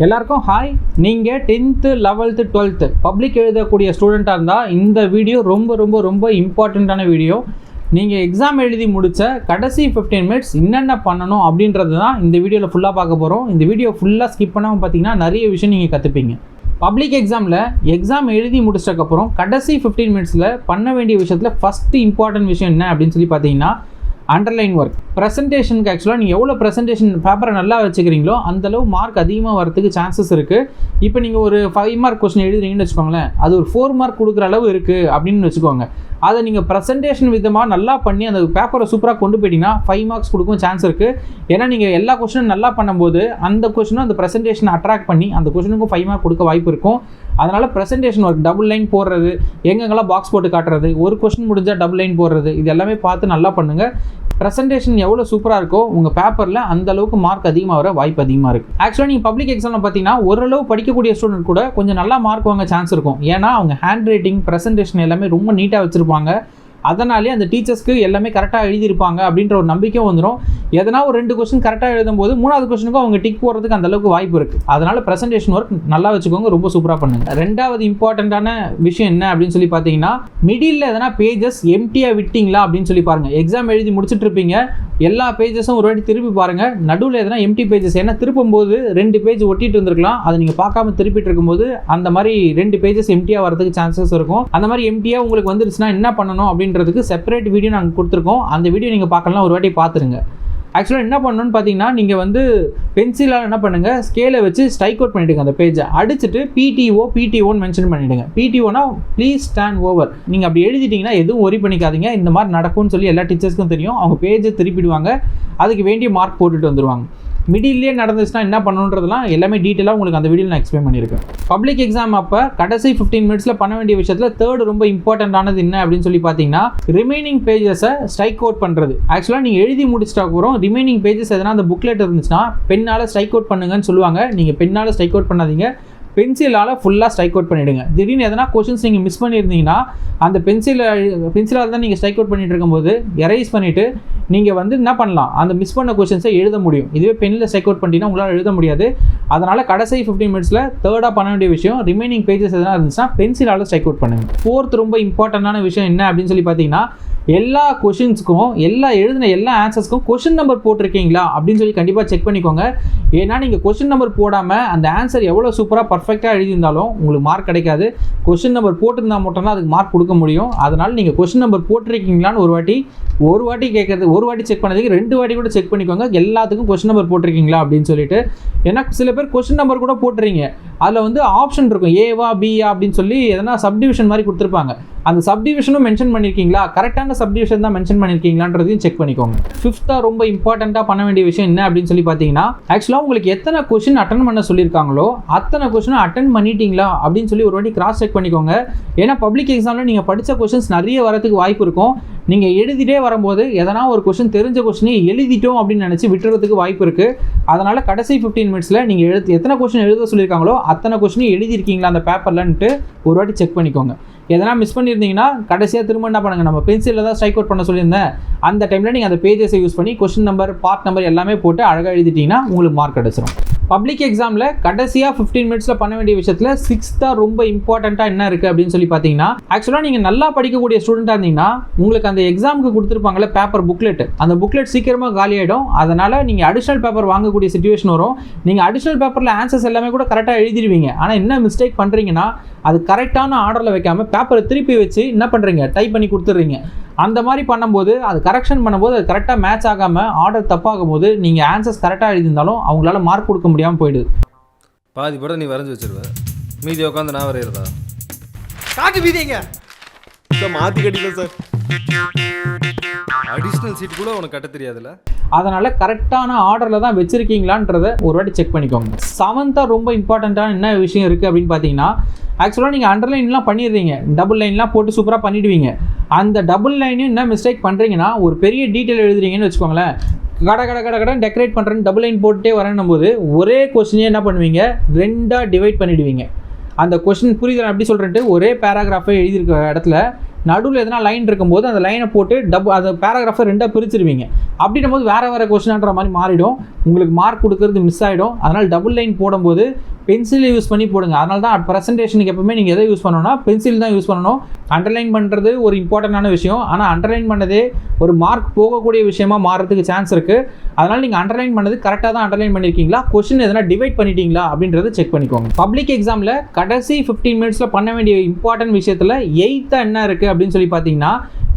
எல்லாருக்கும் ஹாய். நீங்கள் 10th 11th 12th public எழுதக்கூடிய ஸ்டூடெண்ட்டாக இருந்தால் இந்த வீடியோ ரொம்ப ரொம்ப ரொம்ப இம்பார்ட்டண்ட்டான வீடியோ. நீங்கள் எக்ஸாம் எழுதி முடித்த கடைசி 15 மினிட்ஸ் என்னென்ன பண்ணணும் அப்படின்றது தான் இந்த வீடியோவில் ஃபுல்லாக பார்க்க போகிறோம். இந்த வீடியோ ஃபுல்லாக ஸ்கிப் பண்ணாமல் பார்த்தீங்கன்னா நிறைய விஷயம் நீங்கள் கற்றுப்பீங்க. பப்ளிக் எக்ஸாம் எழுதி முடிச்சதுக்கப்புறம் கடைசி 15 மினிட்ஸில் பண்ண வேண்டிய விஷயத்தில் ஃபஸ்ட்டு இம்பார்ட்டன்ட் விஷயம் என்ன அப்படின்னு சொல்லி பார்த்தீங்கன்னா அண்டர்லைன் ஒர்க். ப்ரெசன்டேஷனுக்கு ஆக்சுவலாக நீங்கள் எவ்வளோ ப்ரெசன்டேஷன் பேப்பரை நல்லா வச்சுக்கிறீங்களோ அந்தளவு மார்க் அதிகமாக வரதுக்கு சான்சஸ் இருக்குது. இப்போ நீங்கள் ஒரு 5 மார்க் கொஸ்டின் எழுதுறீங்கன்னு வச்சுக்கோங்களேன், அது ஒரு 4 மார்க் கொடுக்குற அளவு இருக்குது அப்படின்னு வச்சுக்கோங்க. அதை நீங்கள் ப்ரெசன்டேஷன் விதமாக நல்லா பண்ணி அந்த பேப்பரை சூப்பராக கொண்டு போயிட்டீங்கன்னா 5 மார்க்ஸ் கொடுக்கும் சான்ஸ் இருக்குது. ஏன்னா நீங்கள் எல்லா கொஸ்டினும் நல்லா பண்ணும்போது அந்த கொஸ்டினும் அந்த ப்ரெசன்டேஷனை அட்ராக்ட் பண்ணி அந்த கொஸ்டினுக்கும் 5 மார்க் கொடுக்க வாய்ப்பு இருக்கும். அதனால் ப்ரெசன்டேஷன் ஒர்க், டபுள் லைன் போடுறது, எங்கெங்கெல்லாம் பாக்ஸ் போட்டு காட்டுறது, ஒரு கொஸ்டின் முடிஞ்சால் டபுள் லைன் போடுறது, இது எல்லாமே பார்த்து நல்லா பண்ணுங்கள். ப்ரெசன்டேஷன் எவ்வளோ சூப்பராக இருக்கோ உங்கள் பேப்பரில் அந்த அளவுக்கு மார்க் அதிகமாக வர வாய்ப்பு அதிகமாக இருக்குது. ஆக்சுவலாக நீங்கள் பப்ளிக் எக்ஸாமில் பார்த்தீங்கன்னா ஓரளவு படிக்கக்கூடிய ஸ்டூடெண்ட் கூட கொஞ்சம் நல்லா மார்க் வாங்க சான்ஸ் இருக்கும். ஏன்னா அவங்க ஹேண்ட் ரைட்டிங், ப்ரெசன்டேஷன் எல்லாமே ரொம்ப நீட்டாக வச்சுருப்பாங்க. அதனாலே அந்த டீச்சர்ஸ்க்கு எல்லாமே கரெக்டாக எழுதியிருப்பாங்க அப்படின்ற ஒரு நம்பிக்கை வந்துடும். எதனா ஒரு 2 கொஸ்டின் கரெக்டாக எழுதும்போது 3வது கொஸ்டினுக்கும் அவங்க டிக் போடுறதுக்கு அந்தளவுக்கு வாய்ப்பு இருக்குது. அதனால் ப்ரெசன்டேஷன் ஒர்க் நல்லா வச்சுக்கோங்க, ரொம்ப சூப்பராக பண்ணுங்கள். 2வது இம்பார்ட்டண்ட்டான விஷயம் என்ன அப்படின்னு சொல்லி பார்த்தீங்கன்னா, மிடில் எதனா பேஜஸ் எம்டியாக விட்டிங்களா அப்படின்னு சொல்லி பாருங்கள். எக்ஸாம் எழுதி முடிச்சுட்டு இருப்பீங்க, எல்லா பேஜஸும் ஒரு வாட்டி திருப்பி பாருங்கள். நடுவில் எதனா எம்டி பேஜஸ், ஏன்னா திருப்பும் போது 2 பேஜ் ஒட்டிட்டு இருந்திருக்கலாம், அதை நீங்கள் பார்க்காம திருப்பிட்டு இருக்கும்போது அந்த மாதிரி 2 பேஜஸ் எம்டியாக வரதுக்கு சான்சஸ் இருக்கும். அந்த மாதிரி எம்டியாக உங்களுக்கு வந்துருச்சுன்னா என்ன பண்ணணும் அப்படின்றதுக்கு செப்பரேட் வீடியோ நாங்கள் கொடுத்துருக்கோம். அந்த வீடியோ நீங்கள் பார்க்கலாம், ஒரு வாட்டி பார்த்துருங்க. ஆக்சுவலாக என்ன பண்ணணும்னு பார்த்தீங்கன்னா, நீங்கள் வந்து பென்சிலால் என்ன பண்ணுங்கள், ஸ்கேலை வச்சு ஸ்ட்ரைக் அவுட் பண்ணிவிடுங்க. அந்த பேஜை அடிச்சுட்டு பிடிஓன்னு மென்ஷன் பண்ணிவிடுங்க. பிடிஓனா ப்ளீஸ் ஸ்டாண்ட் ஓவர். நீங்கள் அப்படி எழுதிட்டிங்கன்னா எதுவும் ஒரி பண்ணிக்காதீங்க, இந்த மாதிரி நடக்கும்னு சொல்லி எல்லா டீச்சர்ஸ்க்கும் தெரியும். அவங்க பேஜை திருப்பிடுவாங்க, அதுக்கு வேண்டிய மார்க் போட்டுட்டு வந்துடுவாங்க. மிடில்லே நடந்துச்சுன்னா என்ன பண்ணணுன்றதுலாம் எல்லாமே டீட்டெயிலாக உங்களுக்கு அந்த வீடியோவில் நான் எக்ஸ்பிளைன் பண்ணியிருக்கேன். பப்ளிக் எக்ஸாம் அப்போ கடைசி 15 மினிட்ஸில் பண்ண வேண்டிய விஷயத்தில் 3rd ரொம்ப இம்பார்ட்டண்ட்டானது என்ன அப்படின்னு சொல்லி பார்த்தீங்கன்னா, ரிமைனிங் பேஜஸை ஸ்ட்ரைக் அவுட் பண்ணுறது. ஆக்சுவலாக நீங்கள் எழுதி முடிச்சிட்டா அப்புறம் ரிமைனிங் பேஜஸ் எதனா அந்த புக்லெட் இருந்துச்சுன்னா பெண்ணால் ஸ்ட்ரைக் அவுட் பண்ணுங்கன்னு சொல்லுவாங்க. நீங்கள் பெண்ணால் ஸ்ட்ரைக் அவுட் பண்ணாதீங்க, பென்சிலால் ஃபுல்லாக ஸ்ட்ரைக் அவுட் பண்ணிவிடுங்க. திடீர்னு எதனா கொஷின்ஸ் நீங்கள் மிஸ் பண்ணியிருந்தீங்கன்னா அந்த பென்சிலால் தான் நீங்கள் ஸ்ட்ரைக் அவுட் பண்ணிட்டு இருக்கும்போது எரேஸ் பண்ணிவிட்டு நீங்கள் வந்து என்ன பண்ணலாம், அந்த மிஸ் பண்ண கொஷின்ஸை எழுத முடியும். இதுவே பென்னில் ஸ்ட்ரைக் அவுட் பண்ணிட்டீங்கன்னா உங்களால் எழுத முடியாது. அதனால் கடைசி 15 மினிட்ஸில் 3rd பண்ண வேண்டிய விஷயம், ரிமைனிங் பேஜஸ் எதனா இருந்துச்சுன்னா பென்சிலால் ஸ்ட்ரைக் அவுட் பண்ணுங்கள். 4th ரொம்ப இம்பார்ட்டண்டான விஷயம் என்ன அப்படின்னு சொல்லி பார்த்தீங்கன்னா, எல்லா கொஷின்ஸுக்கும் எழுதின எல்லா ஆன்சர்ஸ்க்கும் கொஷின் நம்பர் போட்டிருக்கீங்களா அப்படின்னு சொல்லி கண்டிப்பாக செக் பண்ணிக்கோங்க. ஏன்னா நீங்கள் கொஷின் நம்பர் போடாமல் அந்த ஆன்சர் எவ்வளோ சூப்பராக பர்ஃபெக்டாக எழுதியிருந்தாலும் உங்களுக்கு மார்க் கிடைக்காது. கொஷின் நம்பர் போட்டிருந்தால் மட்டும்தான் அதுக்கு மார்க் கொடுக்க முடியும். அதனால் நீங்கள் கொஷின் நம்பர் போட்டிருக்கீங்களான்னு ஒரு வாட்டி கேட்குறது, ஒரு வாட்டி செக் பண்ணதுக்கு 2 வாட்டி கூட செக் பண்ணிக்கோங்க, எல்லாத்துக்கும் கொஷின் நம்பர் போட்டிருக்கீங்களா அப்படின்னு சொல்லிட்டு. ஏன்னா சில பேர் கொஷின் நம்பர் கூட போட்டுறீங்க, அதில் வந்து ஆப்ஷன் இருக்கும், ஏவா பியா அப்படின்னு சொல்லி எதனா சப்டிவிஷன் மாதிரி கொடுத்துருப்பாங்க. அந்த சப்டிவிஷனும் மென்ஷன் பண்ணியிருக்கீங்களா, கரெக்டான சப்டிவிஷன் தான் மென்ஷன் பண்ணியிருக்கீங்களான்றதையும் செக் பண்ணிக்கோங்க. 5th ரொம்ப இம்பார்ட்டண்ட்டாக பண்ண வேண்டிய விஷயம் என்ன அப்படின்னு சொல்லி பார்த்தீங்கன்னா, ஆக்சுவலாக உங்களுக்கு எத்தனை கொஷின் அட்டன் பண்ண சொல்லியிருக்காங்களோ அத்தனை கொஷினை அட்டன் பண்ணிட்டீங்களா அப்படின்னு சொல்லி ஒரு வாட்டி கிராஸ் செக் பண்ணிக்கோங்க. ஏன்னா பப்ளிக் எக்ஸாமில் நீங்கள் படித்த கொஷின்ஸ் நிறைய வரதுக்கு வாய்ப்பு இருக்கும். நீங்கள் எழுதிட்டே வரும்போது எதனா ஒரு கொஷின் தெரிஞ்ச கொஷினை எழுதிட்டோம் அப்படின்னு நினச்சி விட்டுறதுக்கு வாய்ப்பு இருக்குது. அதனால் கடைசி 15 மினிட்ஸில் நீங்கள் எத்தனை கொஷின் எழுத சொல்லியிருக்காங்களோ அத்தனை கொஷினையும் எழுதியிருக்கீங்களா அந்த பேப்பர்லன்ட்டு ஒரு வாட்டி செக் பண்ணிக்கோங்க. எதனா மிஸ் பண்ணியிருந்தீங்கன்னா கடைசியாக திரும்ப என்ன பண்ணுங்கள், நம்ம பென்சிலில் தான் ஸ்ட்ரைக் அவுட் பண்ண சொல்லியிருந்தேன், அந்த டைமில் நீங்கள் அந்த பேஜஸை யூஸ் பண்ணி கொஷின் நம்பர், பார்ட் நம்பர் எல்லாமே போட்டு அழகாக எழுதிட்டிங்கன்னா உங்களுக்கு மார்க் கிடச்சிரும். பப்ளிக் எக்ஸாமில் கடைசியாக 15 மினிட்ஸில் பண்ண வேண்டிய விஷயத்தில் 6th ரொம்ப இம்பார்ட்டண்ட்டாக என்ன இருக்குது அப்படின்னு சொல்லி பார்த்தீங்கன்னா, ஆக்சுவலாக நீங்கள் நல்லா படிக்கக்கூடிய ஸ்டூடெண்ட்டாக இருந்தீங்கன்னா உங்களுக்கு அந்த எக்ஸாமுக்கு கொடுத்துருப்பாங்களே பேப்பர் புக்லெட், அந்த புக்லெட் சீக்கிரமாக காலியாகிடும். அதனால் நீங்கள் அடிஷ்னல் பேப்பர் வாங்கக்கூடிய சிச்சுவேஷன் வரும். நீங்கள் அடிஷ்னல் பேப்பரில் ஆன்சர்ஸ் எல்லாமே கூட கரெக்டாக எழுதிடுவீங்க. ஆனால் என்ன மிஸ்டேக் பண்ணுறீங்கன்னா, அது கரெக்டான ஆர்டரில் வைக்காமல் பேப்பரை திருப்பி வச்சு என்ன பண்ணுறீங்க, டைப் பண்ணி கொடுத்துட்றீங்க. அந்த மாதிரி பண்ணும்போது அது கரெக்ஷன் பண்ணும்போது அது கரெக்டாக மேட்ச் ஆகாமல் ஆர்டர் தப்பாகும் போது நீங்கள் ஆன்சர்ஸ் கரெக்டாக எழுதியிருந்தாலும் அவங்களால மார்க் கொடுக்க முடியாமல் போயிடுது. பாதி படம் நீ வரைஞ்சி வச்சிருவேன், மீதி உட்காந்து நான் வரைகிறதா? காட்டு வீதிங்க மாற்றி கட்டிக்கலாம் சார். அடிஷ்னல் சீட் கூட உனக்கு கட்ட தெரியாதுல்ல. அதனால் கரெக்டான ஆர்டரில் தான் வச்சுருக்கீங்களான்றதை ஒரு வாட்டி செக் பண்ணிக்கோங்க. 7th ரொம்ப இம்பார்ட்டண்ட்டான என்ன விஷயம் இருக்குது அப்படின்னு பார்த்தீங்கன்னா, ஆக்சுவலாக நீங்கள் அண்டர்லைன்லாம் பண்ணிடுறீங்க, டபுள் லைன்லாம் போட்டு சூப்பராக பண்ணிவிடுவீங்க. அந்த டபுள் லைனையும் என்ன மிஸ்டேக் பண்ணுறீங்கன்னா, ஒரு பெரிய டீட்டெயில் எழுதுறீங்கன்னு வச்சுக்கோங்களேன், கடை டெக்கரேட் பண்ணுறேன்னு டபுள் லைன் போட்டுட்டே வரணும் போது ஒரே கொஸ்டினே என்ன பண்ணுவீங்க, 2ஆக டிவைட் பண்ணிவிடுவீங்க. அந்த கொஸ்டின் புரியுது நான் எப்படி சொல்கிறேன்ட்டு ஒரே பேராகிராஃபை எழுதியிருக்க இடத்துல நடுவில் எதனா லைன் இருக்கும்போது அந்த லைனை போட்டு அந்த பேராகிராஃபை 2ஆக பிரிச்சிருவீங்க. அப்படின்னும் போது வேறு கொஸ்டின்ன்ற மாதிரி மாறிடும், உங்களுக்கு மார்க் கொடுக்கறது மிஸ் ஆகிடும். அதனால் டபுள் லைன் போடும்போது பென்சில் யூஸ் பண்ணி போடுங்க. அதனால தான் ப்ரெசன்டேஷனுக்கு எப்பவுமே நீங்கள் எதை யூஸ் பண்ணணும்னா பென்சில் தான் யூஸ் பண்ணணும். அண்டர்லைன் பண்ணுறது ஒரு இம்பார்ட்டண்டான விஷயம், ஆனால் அண்டர்லைன் பண்ணதே ஒரு மார்க் போகக்கூடிய விஷயமா மாறுறதுக்கு சான்ஸ் இருக்குது. அதனால் நீங்கள் அண்டர்லைன் பண்ணது கரெக்டாக தான் அண்டர்லைன் பண்ணியிருக்கீங்களா, கொஸ்டின் எதனா டிவைட் பண்ணிட்டீங்களா அப்படின்றத செக் பண்ணிக்கோங்க. பப்ளிக் எக்ஸாமில் கடைசி 15 மினிட்ஸில் பண்ண வேண்டிய இம்பார்ட்டன்ட் விஷயத்தில் 8th என்ன இருக்குது அப்படின்னு சொல்லி பார்த்தீங்கன்னா,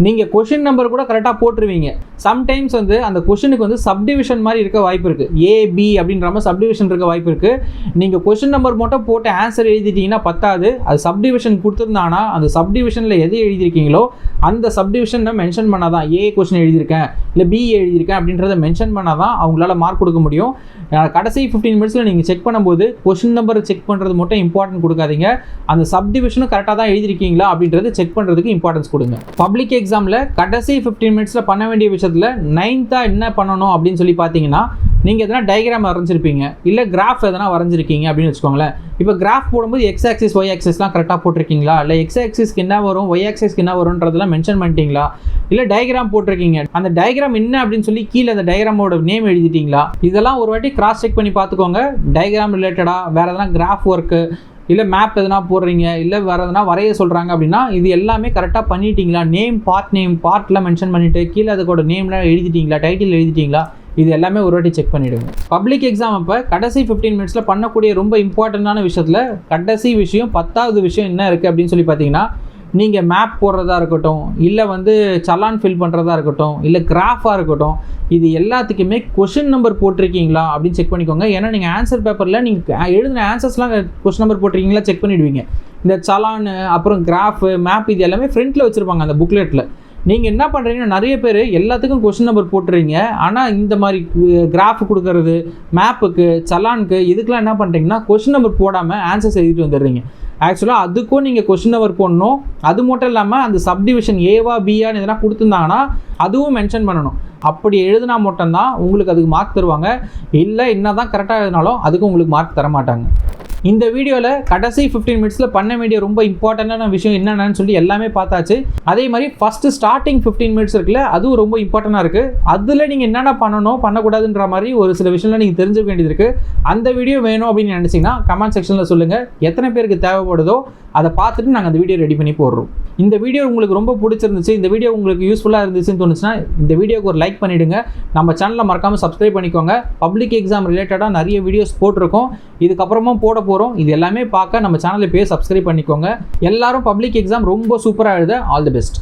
நீங்கள் கொஷின் நம்பர் கூட கரெக்டாக போட்டுருவீங்க. சம்டைம்ஸ் வந்து அந்த கொஷினுக்கு வந்து சப்டிவிஷன் மாதிரி இருக்க வாய்ப்பு இருக்குது, ஏபி அப்படின்ற மாதிரி சப்டிவிஷன் இருக்க வாய்ப்பு இருக்குது. நீங்கள் கொஷின் நம்பர் மட்டும் போட்டு ஆன்சர் எழுதிட்டீங்கன்னா பத்தாது, அது சப்டிவிஷன் கொடுத்துருந்தாங்கன்னா அந்த சப்டிவிஷனில் எது எழுதியிருக்கீங்களோ அந்த சப்டிவிஷனை மென்ஷன் பண்ணால் தான் ஏ கொஷின் எழுதியிருக்கேன் இல்லை பி எழுதியிருக்கேன் அப்படின்றத மென்ஷன் பண்ணால் தான் அவங்களால மார்க் கொடுக்க முடியும். கடைசி 15 மினிட்ஸில் நீங்கள் செக் பண்ணும்போது கொஷின் நம்பர் செக் பண்ணுறது மட்டும் இம்பார்ட்டன்ட் கொடுக்காதீங்க, அந்த சப்டிவிஷனும் கரெக்டாக தான் எழுதியிருக்கீங்களா அப்படின்றது செக் பண்ணுறதுக்கு இம்பார்ட்டன்ஸ் கொடுங்க. பப்ளிக் எக்ஸாமில் கடைசி 15 மினிட்ஸில் பண்ண வேண்டிய விஷயத்தில் 9th என்ன பண்ணணும் அப்படின்னு சொல்லி பார்த்தீங்கன்னா, நீங்கள் எதனா டயக்ராம் வரைஞ்சிருப்பீங்க இல்லை கிராஃப் எதனா வரைஞ்சிருக்கீங்க அப்படின்னு வச்சுக்கோங்களேன். இப்போ கிராஃப் போடும்போது எக்ஸ் ஆக்சிஸ் ஒய் ஆக்சிஸ்லாம் கரெக்டாக போட்டிருக்கீங்களா, இல்லை எக்ஸ் ஆக்சிஸ்க்கு என்ன வரும் ஒய் ஆக்சிஸ்க்கு என்ன வரும்ன்றதெல்லாம் மென்ஷன் பண்ணிட்டீங்களா, இல்லை டயக்ராம் போட்டிருக்கீங்க அந்த டயக்ராம் என்ன அப்படின்னு சொல்லி கீழே அந்த டயக்ராமோட நேம் எழுதிட்டீங்களா, இதெல்லாம் ஒரு வாட்டி கிராஸ் செக் பண்ணி பார்த்துக்கோங்க. டயக்ராம் ரிலேட்டடாக வேறு எதனா கிராஃப் ஒர்க்கு இல்லை மேப் எதனா போடுறீங்க இல்லை வேறு எதனா வரைய சொல்கிறாங்க அப்படின்னா இது எல்லாமே கரெக்டாக பண்ணிட்டீங்களா, நேம் பார்ட்லாம் மென்ஷன் பண்ணிவிட்டு கீழே அதுக்கோட நேம்லாம் எழுதிட்டீங்களா, டைட்டில் எழுதிட்டீங்களா, இது எல்லாமே ஒரு வாட்டி செக் பண்ணிவிடுங்க. பப்ளிக் எக்ஸாம் அப்போ கடைசி 15 மினிட்ஸில் பண்ணக்கூடிய ரொம்ப இம்பார்ட்டண்ட்டான விஷயத்தில் கடைசி விஷயம் 10வது விஷயம் என்ன இருக்குது அப்படின்னு சொல்லி பார்த்தீங்கன்னா, நீங்கள் மேப் போடுறதா இருக்கட்டும் இல்லை வந்து சலான் ஃபில் பண்ணுறதா இருக்கட்டும் இல்லை கிராஃபாக இருக்கட்டும், இது எல்லாத்துக்குமே கொஷின் நம்பர் போட்டிருக்கீங்களா அப்படின்னு செக் பண்ணிக்கோங்க. ஏன்னா நீங்கள் ஆன்சர் பேப்பரில் நீங்கள் எழுதின ஆன்சர்ஸ்லாம் கொஷின் நம்பர் போட்டிருக்கீங்களா செக் பண்ணிவிடுவீங்க. இந்த சலான் அப்புறம் கிராஃபு மேப் இது எல்லாமே ஃப்ரண்ட்டில் வச்சுருப்பாங்க அந்த புக்லெட்டில். நீங்கள் என்ன பண்ணுறீங்கன்னா நிறைய பேர் எல்லாத்துக்கும் கொஷின் நம்பர் போட்டுறீங்க, ஆனால் இந்த மாதிரி கிராஃப் கொடுக்கறது மேப்புக்கு சலானுக்கு இதுக்கெலாம் என்ன பண்ணுறீங்கன்னா கொஷின் நம்பர் போடாமல் ஆன்சர்ஸ் எழுதிட்டு வந்துடுறீங்க. ஆக்சுவலாக அதுக்கும் நீங்கள் கொஷின் நம்பர் போடணும். அது மட்டும் இல்லாமல் அந்த சப்டிவிஷன் ஏவா பியான்னு எதனா கொடுத்துருந்தாங்கன்னா அதுவும் மென்ஷன் பண்ணணும். அப்படி எழுதினா மட்டும்தான் உங்களுக்கு அதுக்கு மார்க் தருவாங்க, இல்லை என்ன தான் கரெக்டாக எழுதினாலும் அதுக்கு உங்களுக்கு மார்க் தர மாட்டாங்க. இந்த வீடியோவில் கடைசி 15 மினிட்ஸில் பண்ண வேண்டிய ரொம்ப இம்பார்ட்டண்ட்டான விஷயம் என்னென்னு சொல்லி எல்லாமே பார்த்தாச்சு. அதே மாதிரி ஃபஸ்ட்டு ஸ்டார்டிங் 15 மினிட்ஸ் இருக்குல்ல, அதுவும் ரொம்ப இம்பார்ட்டண்ட்டாக இருக்குது. அதில் நீங்கள் என்னென்ன பண்ணணும் பண்ணக்கூடாதுன்ற மாதிரி ஒரு சில விஷயம்லாம் நீங்கள் தெரிஞ்சுக்க வேண்டியது இருக்குது. அந்த வீடியோ வேணும் அப்படின்னு நினச்சிங்கன்னா கமெண்ட் செக்ஷனில் சொல்லுங்கள். எத்தனை பேருக்கு தேவைப்படுதோ அதை பார்த்துட்டு நாங்கள் அந்த வீடியோ ரெடி பண்ணி போடுறோம். இந்த வீடியோ உங்களுக்கு ரொம்ப பிடிச்சிருந்துச்சு, இந்த வீடியோ உங்களுக்கு யூஸ்ஃபுல்லாக இருந்துச்சுன்னு தோணுச்சுன்னா இந்த வீடியோக்கு ஒரு லைக் பண்ணிவிடுங்க. நம்ம சேனலை மறக்காமல் சப்ஸ்கிரைப் பண்ணிக்கோங்க. பப்ளிக் எக்ஸாம் ரிலேட்டடாக நிறைய வீடியோஸ் போட்டிருக்கோம், இதுக்கப்புறமா போட போகிறோம். இது எல்லாமே பார்க்க நம்ம சேனலை போய் சப்ஸ்கிரைப் பண்ணிக்கோங்க. எல்லாரும் பப்ளிக் எக்ஸாம் ரொம்ப சூப்பராக எழுத ஆல் தி பெஸ்ட்.